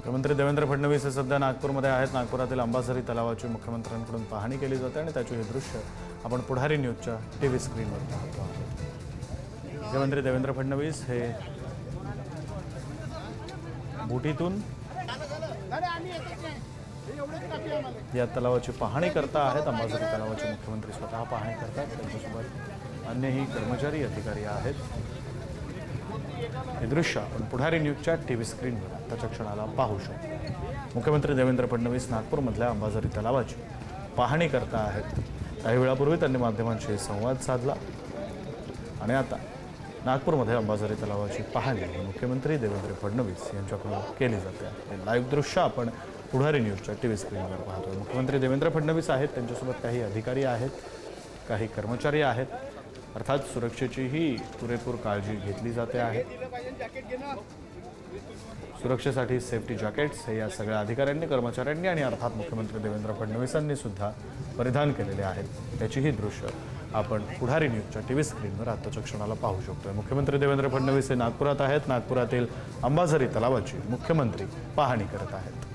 मुख्यमंत्री देवेंद्र फडणवीस हे सध्या नागपूरमध्ये आहेत। नागपुरातील अंबाझरी तलावाची मुख्यमंत्र्यांकडून पाहणी केली जाते आणि त्याचे हे दृश्य आपण पुढारी न्यूजच्या टीव्ही स्क्रीनवर पाहतो आहोत। मुख्यमंत्री देवेंद्र फडणवीस हे बोटीतून या तलावाची पाहणी करता आहेत। अंबाझरी तलावाचे मुख्यमंत्री स्वतः पाहणी करतात, त्यांच्यासोबत अन्यही कर्मचारी अधिकारी आहेत। हे दृश्य आपण पुढारी न्यूजच्या टीव्ही स्क्रीनवर आताच्या क्षणाला पाहू शकतो। मुख्यमंत्री देवेंद्र फडणवीस नागपूरमधल्या अंबाझरी तलावाची पाहणी करता आहेत। काही वेळापूर्वी त्यांनी माध्यमांशी संवाद साधला आणि आता नागपूरमध्ये अंबाझरी तलावाची पाहणी मुख्यमंत्री देवेंद्र फडणवीस यांच्याकडून केली जाते। हे लाईव्ह दृश्य आपण पुढारी न्यूजच्या टीव्ही स्क्रीनवर पाहतोय। मुख्यमंत्री देवेंद्र फडणवीस आहेत, त्यांच्यासोबत काही अधिकारी आहेत, काही कर्मचारी आहेत। अर्थात सुरक्षेचीही पुरेपूर काळजी घेतली जाते आहे। सुरक्षेसाठी सेफ्टी जॅकेट्स हे या सगळ्या अधिकाऱ्यांनी, कर्मचाऱ्यांनी आणि अर्थात मुख्यमंत्री देवेंद्र फडणवीसांनी सुद्धा परिधान केलेले आहेत। त्याचीही दृश्य आपण पुढारी न्यूजच्या टीव्ही स्क्रीनवर आताच्या क्षणाला पाहू शकतोय। मुख्यमंत्री देवेंद्र फडणवीस हे नागपुरात आहेत। नागपुरातील अंबाझरी तलावाची मुख्यमंत्री पाहणी करत आहेत।